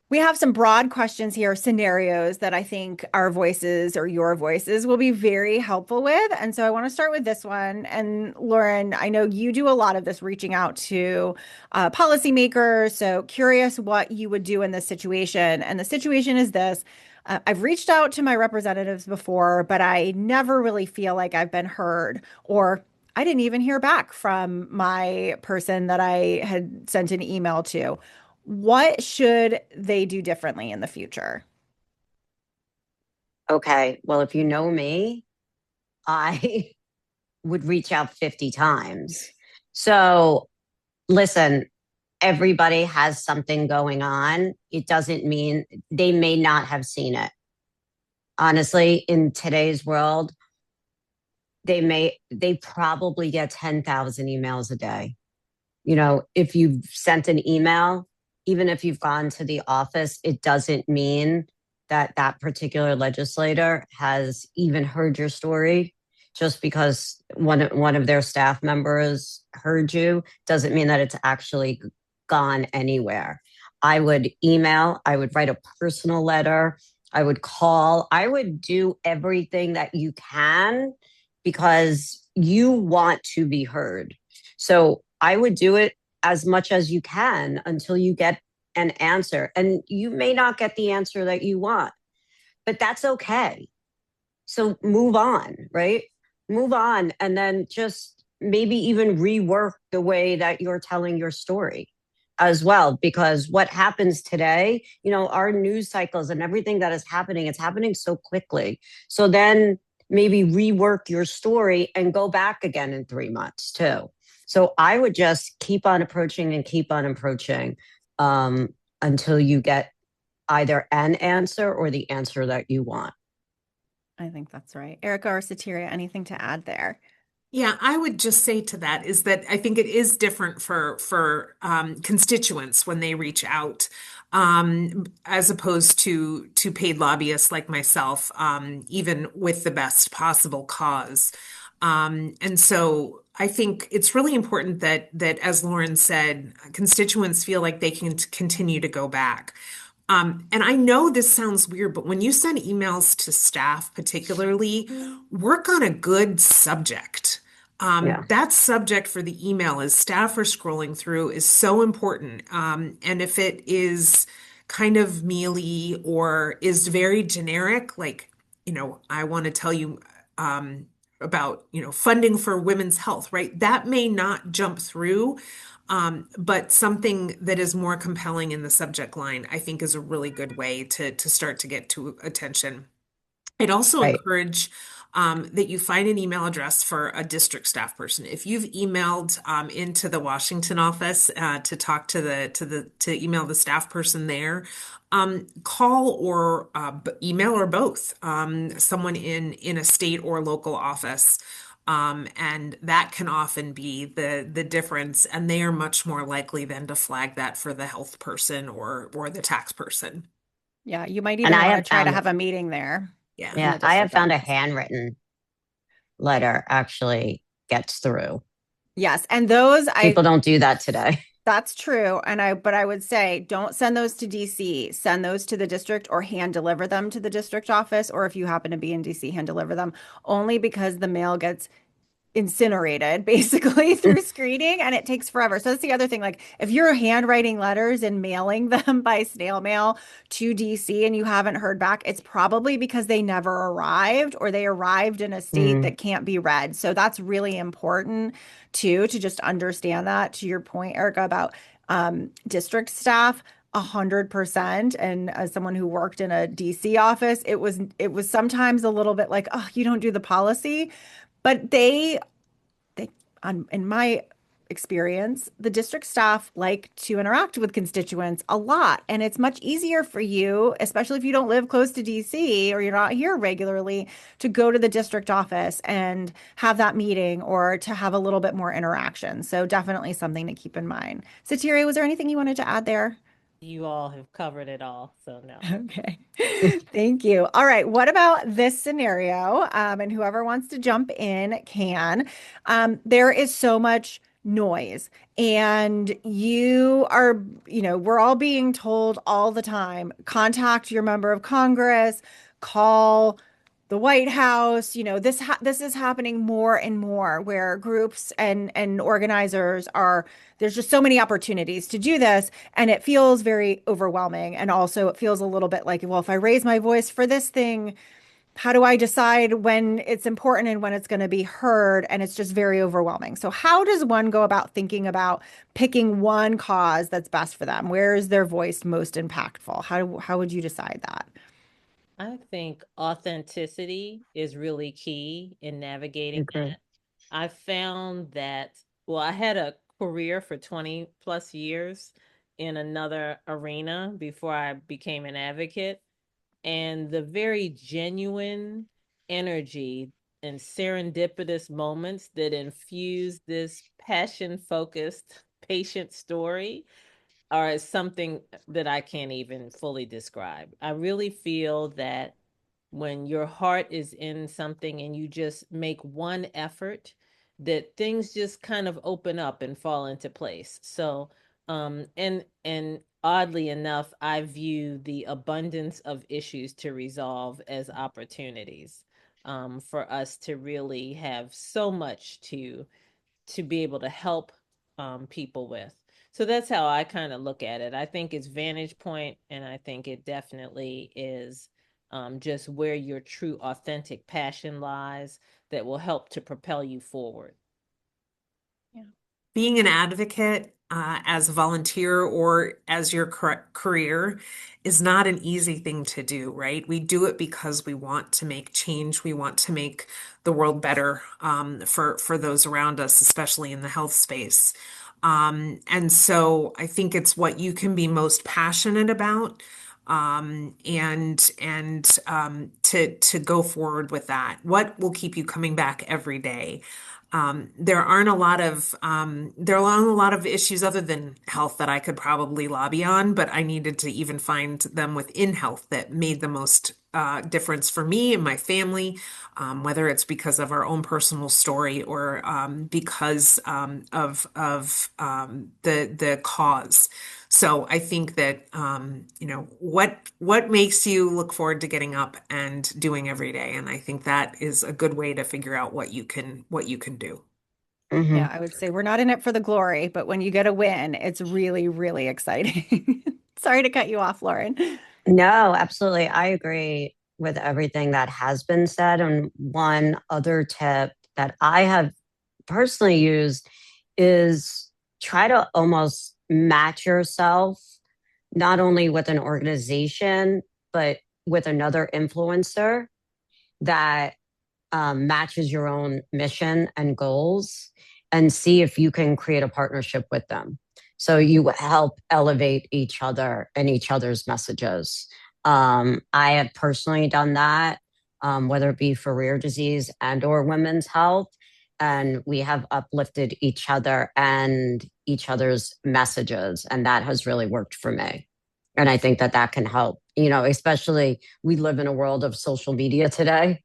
We have some broad questions here, scenarios that I think our voices or your voices will be very helpful with. And so I want to start with this one. And Lauren, I know you do a lot of this reaching out to policymakers. So curious what you would do in this situation. And the situation is this. I've reached out to my representatives before, but I never really feel like I've been heard, or I didn't even hear back from my person that I had sent an email to. What should they do differently in the future? Okay. Well, if you know me, I would reach out 50 times. So listen, everybody has something going on. It doesn't mean they may not have seen it. Honestly, in today's world, they probably get 10,000 emails a day. If you've sent an email, even if you've gone to the office, it doesn't mean that that particular legislator has even heard your story. Just because one of their staff members heard you doesn't mean that it's actually gone anywhere. I would email, I would write a personal letter, I would call, I would do everything that you can because you want to be heard. So I would do it as much as you can until you get an answer. And you may not get the answer that you want, but that's okay. So move on, right? Move on. And then just maybe even rework the way that you're telling your story as well. Because what happens today, our news cycles and everything that is happening, it's happening so quickly. So then maybe rework your story and go back again in 3 months too. So I would just keep on approaching and keep on approaching until you get either an answer or the answer that you want. I think that's right. Erika or Sateria, anything to add there? Yeah, I would just say to that is that I think it is different for constituents when they reach out, as opposed to paid lobbyists like myself, even with the best possible cause. And so I think it's really important that, as Lauren said, constituents feel like they can continue to go back. And I know this sounds weird, but when you send emails to staff, particularly, work on a good subject. Yeah. That subject for the email as staff are scrolling through is so important. And if it is kind of mealy or is very generic, like, I want to tell you about, funding for women's health, right? That may not jump through. But something that is more compelling in the subject line, I think, is a really good way to start to get to attention. I'd also Right. encourage that you find an email address for a district staff person. If you've emailed into the Washington office to talk to email the staff person there, call or email or both someone in a state or local office. And that can often be the difference, and they are much more likely than to flag that for the health person or the tax person. Yeah, you might And even I want to have try to found, have a meeting there Yeah. in yeah, the I have district found a office. handwritten letter actually gets through. Yes, and those People don't do that today. that's true. But I would say don't send those to DC. Send those to the district or hand deliver them to the district office. Or if you happen to be in DC, hand deliver them only because the mail gets incinerated basically through screening and it takes forever. So that's the other thing. Like if you're handwriting letters and mailing them by snail mail to DC and you haven't heard back, it's probably because they never arrived or they arrived in a state Mm, that can't be read. So that's really important too, to just understand that to your point, Erica, about district staff. 100%. And as someone who worked in a DC office, it was sometimes a little bit like, oh, you don't do the policy, but they in my experience, the district staff like to interact with constituents a lot. And it's much easier for you, especially if you don't live close to DC or you're not here regularly, to go to the district office and have that meeting or to have a little bit more interaction. So definitely something to keep in mind. Sateria, was there anything you wanted to add there? You all have covered it all, so no. Okay. Thank you. All right. What about this scenario? And whoever wants to jump in can. There is so much noise. And you are, we're all being told all the time, contact your member of Congress, call the White House. This is happening more and more where groups and organizers are, there's just so many opportunities to do this, and it feels very overwhelming. And also it feels a little bit like, well, if I raise my voice for this thing, how do I decide when it's important and when it's going to be heard? And it's just very overwhelming. So how does one go about thinking about picking one cause that's best for them? Where is their voice most impactful? How would you decide that? I think authenticity is really key in I navigating agree. that. I found that, well, I had a career for 20 plus years in another arena before I became an advocate. And the very genuine energy and serendipitous moments that infuse this passion focused patient story are something that I can't even fully describe. I really feel that when your heart is in something and you just make one effort, that things just kind of open up and fall into place. So, and oddly enough, I view the abundance of issues to resolve as opportunities, for us to really have so much to be able to help people with. So that's how I kind of look at it. I think it's vantage point, and I think it definitely is just where your true, authentic passion lies that will help to propel you forward. Being an advocate as a volunteer or as your career is not an easy thing to do, right? We do it because we want to make change. We want to make the world better for those around us, especially in the health space. And so I think it's what you can be most passionate about, and to go forward with that. What will keep you coming back every day? There aren't a lot of issues other than health that I could probably lobby on, but I needed to even find them within health that made the most difference for me and my family, whether it's because of our own personal story or because of the cause. So I think that what makes you look forward to getting up and doing every day, and I think that is a good way to figure out what you can do. Hmm. Yeah, I would say we're not in it for the glory, but when you get a win, it's really, really exciting. Sorry to cut you off, Lauren. No, absolutely. I agree with everything that has been said. And one other tip that I have personally used is try to almost match yourself not only with an organization, but with another influencer that matches your own mission and goals, and see if you can create a partnership with them. So you help elevate each other and each other's messages. I have personally done that, whether it be for rare disease and or women's health. And we have uplifted each other and each other's messages. And that has really worked for me. And I think that that can help, especially we live in a world of social media today.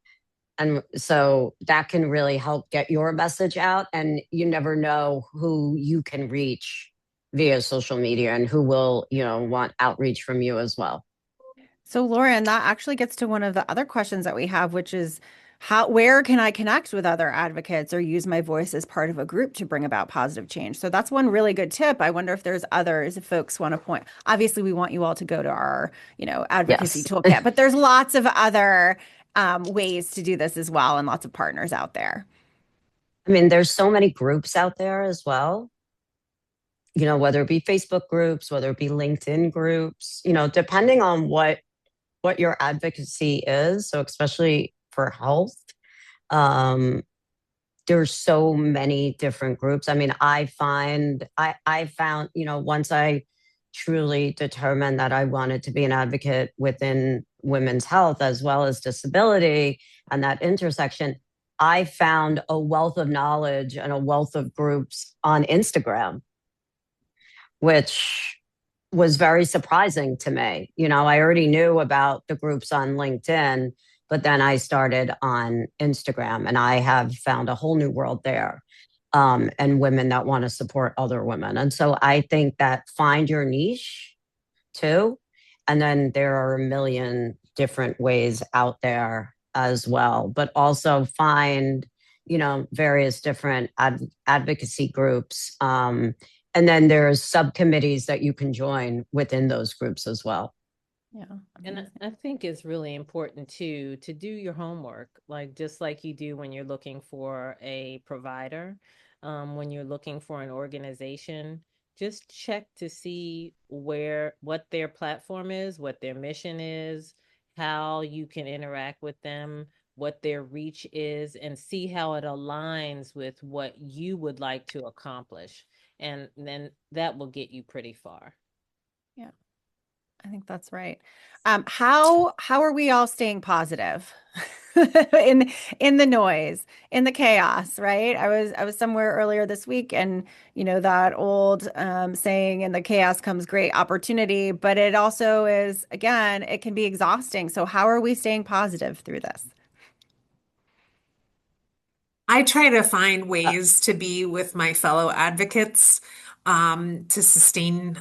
And so that can really help get your message out. And you never know who you can reach via social media and who will, want outreach from you as well. So, Lauren, that actually gets to one of the other questions that we have, which is where can I connect with other advocates or use my voice as part of a group to bring about positive change? So that's one really good tip. I wonder if there's others, if folks want to point. Obviously, we want you all to go to our, advocacy Yes. toolkit, but there's lots of other ways to do this as well, and lots of partners out there. I mean, there's so many groups out there as well, whether it be Facebook groups, whether it be LinkedIn groups, depending on what your advocacy is. So especially for health, um, there's so many different groups. I mean, I found, once I truly determined that I wanted to be an advocate within women's health as well as disability and that intersection, I found a wealth of knowledge and a wealth of groups on Instagram, which was very surprising to me. I already knew about the groups on LinkedIn, but then I started on Instagram and I have found a whole new world there. and women that want to support other women. And so I think that find your niche too. And then there are a million different ways out there as well, but also find, various different advocacy groups. And then there's subcommittees that you can join within those groups as well. Yeah. And I think it's really important too to do your homework, like just like you do when you're looking for a provider, when you're looking for an organization, just check to see what their platform is, what their mission is, how you can interact with them, what their reach is, and see how it aligns with what you would like to accomplish. And then that will get you pretty far. Yeah, I think that's right. How are we all staying positive in the noise, in the chaos, right? I was somewhere earlier this week, and that old saying, "In the chaos comes great opportunity," but it also is, again, it can be exhausting. So how are we staying positive through this? I try to find ways to be with my fellow advocates, to sustain,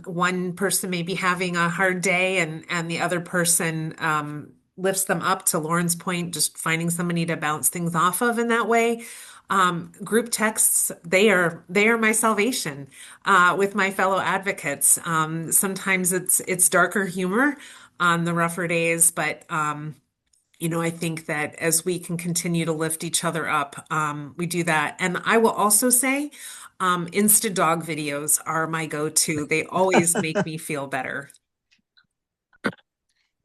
one person may be having a hard day and the other person lifts them up, to Lauren's point, just finding somebody to bounce things off of in that way. Group texts, they are my salvation with my fellow advocates. Sometimes it's darker humor on the rougher days, but I think that as we can continue to lift each other up, we do that. And I will also say, Insta dog videos are my go-to. They always make me feel better.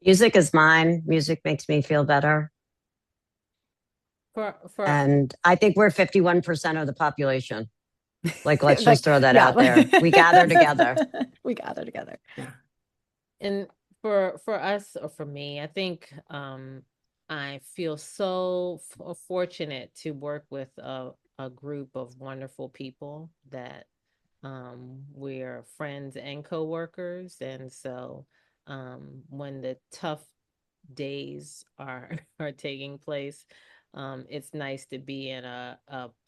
Music is mine. Music makes me feel better. For And I think we're 51% of the population. Like, let's Like, just throw that yeah. out there. We gather together. We gather together. Yeah. And for us, or for me, I think I feel so fortunate to work with a group of wonderful people that we're friends and coworkers. And so when the tough days are are taking place, it's nice to be in a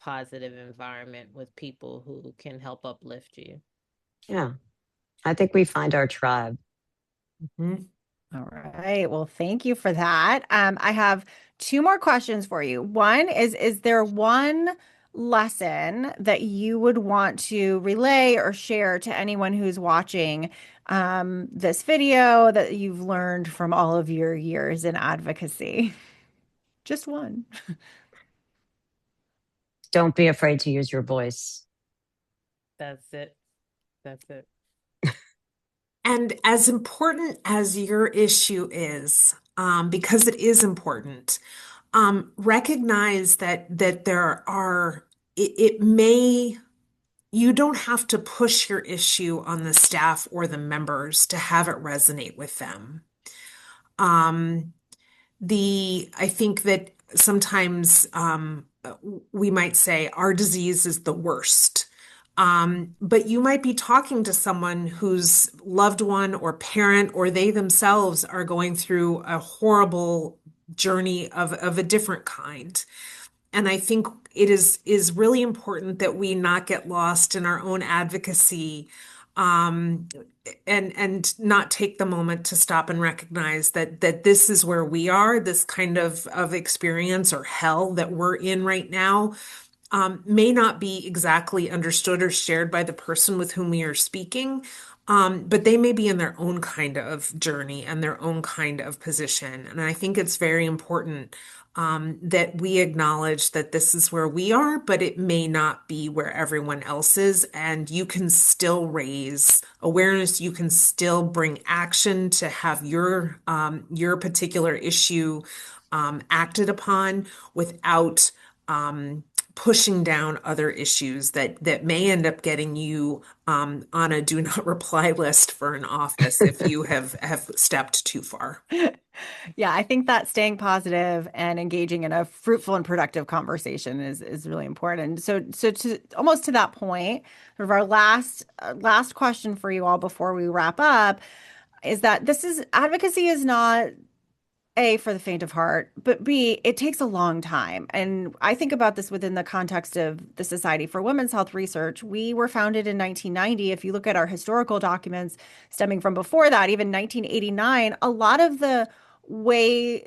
positive environment with people who can help uplift you. Yeah. I think we find our tribe. Mhm. All right. Well, thank you for that. I have two more questions for you. One is there one lesson that you would want to relay or share to anyone who's watching this video that you've learned from all of your years in advocacy? Just one. Don't be afraid to use your voice. That's it. That's it. And as important as your issue is, because it is important, recognize that you don't have to push your issue on the staff or the members to have it resonate with them. I think that sometimes we might say our disease is the worst. But you might be talking to someone whose loved one or parent or they themselves are going through a horrible journey of a different kind. And I think it is really important that we not get lost in our own advocacy, um, and not take the moment to stop and recognize that this is where we are, this kind of experience or hell that we're in right now, may not be exactly understood or shared by the person with whom we are speaking. But they may be in their own kind of journey and their own kind of position. And I think it's very important that we acknowledge that this is where we are, but it may not be where everyone else is. And you can still raise awareness. You can still bring action to have your particular issue acted upon without pushing down other issues that may end up getting you on a do not reply list for an office if you have stepped too far. Yeah, I think that staying positive and engaging in a fruitful and productive conversation is really important. So to almost to that point, sort of our last question for you all before we wrap up is that this is advocacy is not A, for the faint of heart, but B, it takes a long time. And I think about this within the context of the Society for Women's Health Research. We were founded in 1990. If you look at our historical documents stemming from before that, even 1989, a lot of the way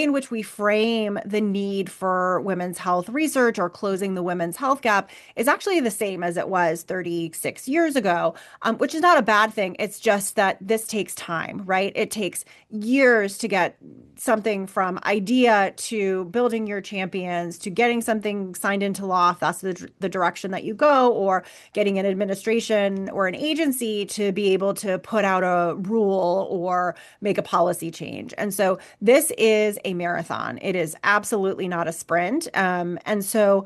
in which we frame the need for women's health research or closing the women's health gap is actually the same as it was 36 years ago, which is not a bad thing. It's just that this takes time, right? It takes years to get something from idea to building your champions to getting something signed into law if that's the direction that you go, or getting an administration or an agency to be able to put out a rule or make a policy change. And so this is a marathon. It is absolutely not a sprint. And so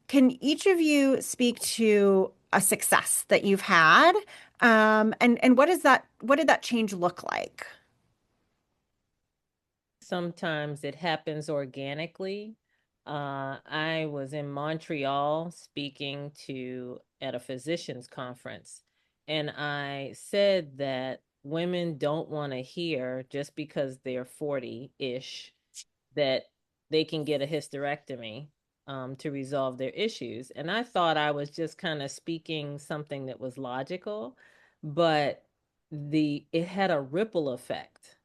can each of you speak to a success that you've had? And what did that change look like? Sometimes it happens organically. I was in Montreal speaking at a physicians conference, and I said that women don't want to hear just because they're 40-ish that they can get a hysterectomy to resolve their issues. And I thought I was just kind of speaking something that was logical, but it had a ripple effect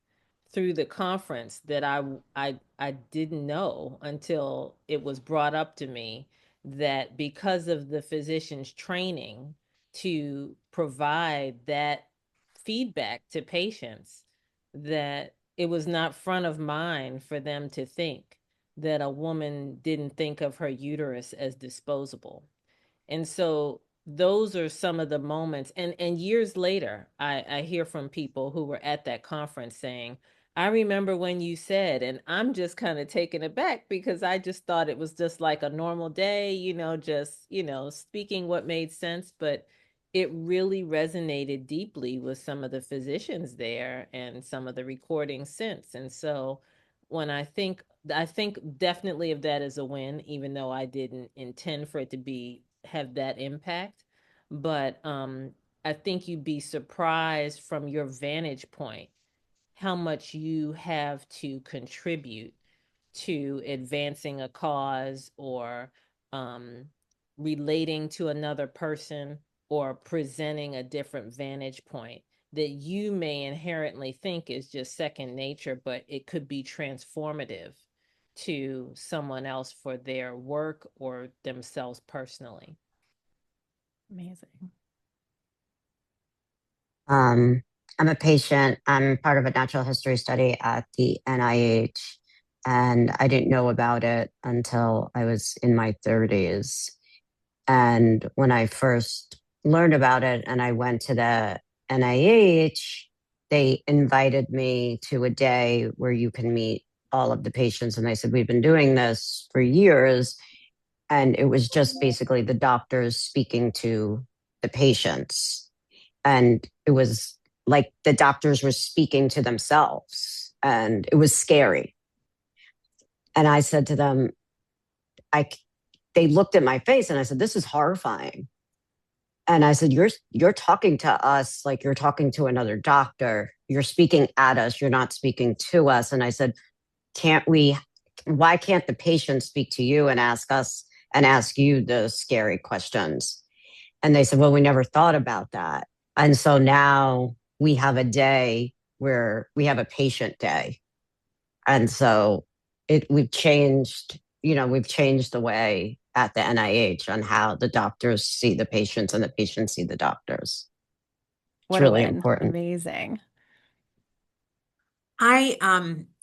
through the conference that I didn't know until it was brought up to me that because of the physician's training to provide that feedback to patients, that it was not front of mind for them to think that a woman didn't think of her uterus as disposable. And so those are some of the moments. And years later, I hear from people who were at that conference saying, I remember when you said, and I'm just kind of taken aback because I just thought it was just like a normal day, just, speaking what made sense. But it really resonated deeply with some of the physicians there and some of the recordings since. And so when I think definitely of that as a win, even though I didn't intend for it to have that impact. But I think you'd be surprised from your vantage point how much you have to contribute to advancing a cause or um, relating to another person or presenting a different vantage point that you may inherently think is just second nature, but it could be transformative to someone else for their work or themselves personally. Amazing. I'm a patient. I'm part of a natural history study at the NIH, and I didn't know about it until I was in my 30s. And when I first learned about it and I went to the NIH, they invited me to a day where you can meet all of the patients. And they said, we've been doing this for years. And it was just basically the doctors speaking to the patients. And it was like the doctors were speaking to themselves. And it was scary. And I said to them, they looked at my face and I said, this is horrifying. And I said, you're talking to us like you're talking to another doctor. You're speaking at us. You're not speaking to us. And I said, why can't the patient speak to you and ask us and ask you the scary questions? And they said, well, we never thought about that. And so now we have a day where we have a patient day. And so we've changed the way at the NIH on how the doctors see the patients and the patients see the doctors. It's really important. Amazing. I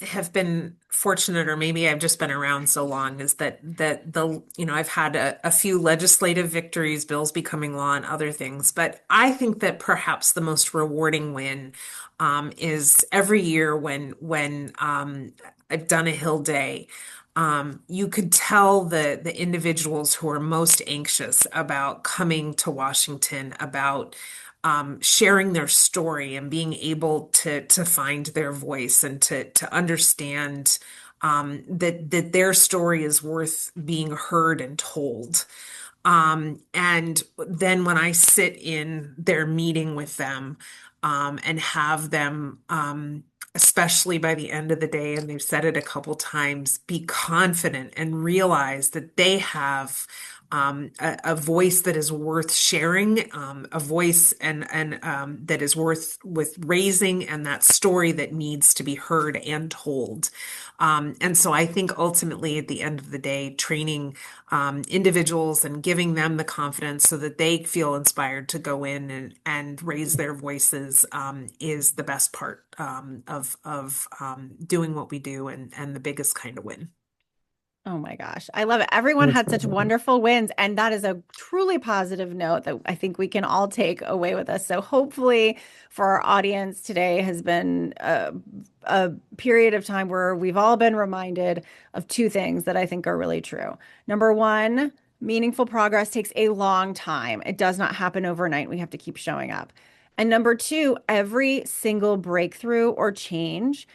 have been fortunate, or maybe I've just been around so long, is that I've had a few legislative victories, bills becoming law and other things. But I think that perhaps the most rewarding win is every year when I've done a Hill Day. You could tell the individuals who are most anxious about coming to Washington, about sharing their story and being able to find their voice and to understand that their story is worth being heard and told. And then when I sit in their meeting with them and have them especially by the end of the day, and they've said it a couple times, be confident and realize that they have a voice that is worth sharing, a voice and that is worth with raising, and that story that needs to be heard and told. And so I think ultimately at the end of the day, training individuals and giving them the confidence so that they feel inspired to go in and raise their voices is the best part of doing what we do and the biggest kind of win. Oh my gosh. I love it. Everyone had such wonderful wins. And that is a truly positive note that I think we can all take away with us. So hopefully for our audience today has been a period of time where we've all been reminded of two things that I think are really true. Number one, meaningful progress takes a long time. It does not happen overnight. We have to keep showing up. And number two, every single breakthrough or change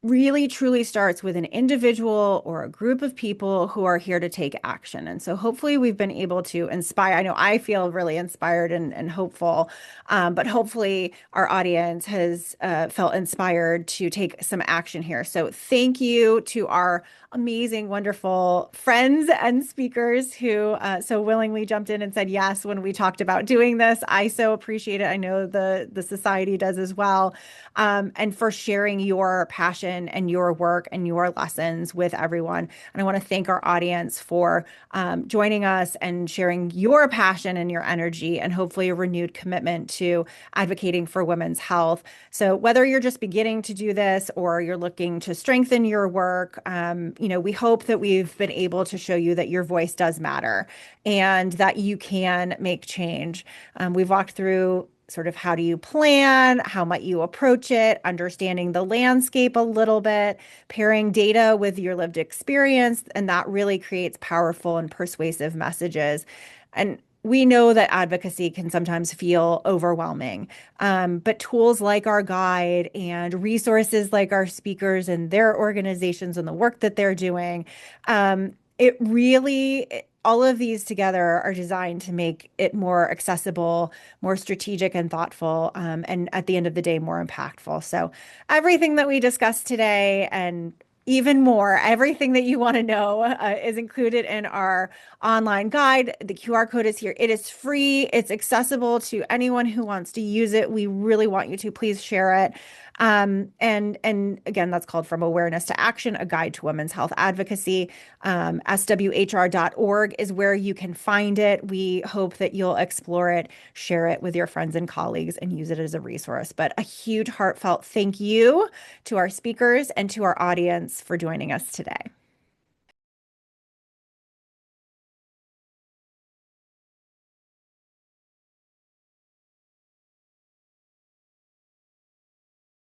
really truly starts with an individual or a group of people who are here to take action. And so hopefully we've been able to inspire. I know I feel really inspired and hopeful, but hopefully our audience has felt inspired to take some action here. So thank you to our amazing, wonderful friends and speakers who so willingly jumped in and said yes when we talked about doing this. I so appreciate it. I know the society does as well. And for sharing your passion and your work and your lessons with everyone. And I want to thank our audience for joining us and sharing your passion and your energy and hopefully a renewed commitment to advocating for women's health. So whether you're just beginning to do this or you're looking to strengthen your work, we hope that we've been able to show you that your voice does matter and that you can make change. We've walked through sort of how do you plan, how might you approach it, understanding the landscape a little bit, pairing data with your lived experience, and that really creates powerful and persuasive messages. And we know that advocacy can sometimes feel overwhelming, but tools like our guide and resources like our speakers and their organizations and the work that they're doing, all of these together are designed to make it more accessible, more strategic and thoughtful, and at the end of the day, more impactful. So everything that we discussed today and even more, everything that you want to know is included in our online guide. The QR code is here. It is free. It's accessible to anyone who wants to use it. We really want you to please share it. And again, that's called From Awareness to Action, a guide to women's health advocacy. SWHR.org is where you can find it. We hope that you'll explore it, share it with your friends and colleagues, and use it as a resource. But a huge heartfelt thank you to our speakers and to our audience for joining us today.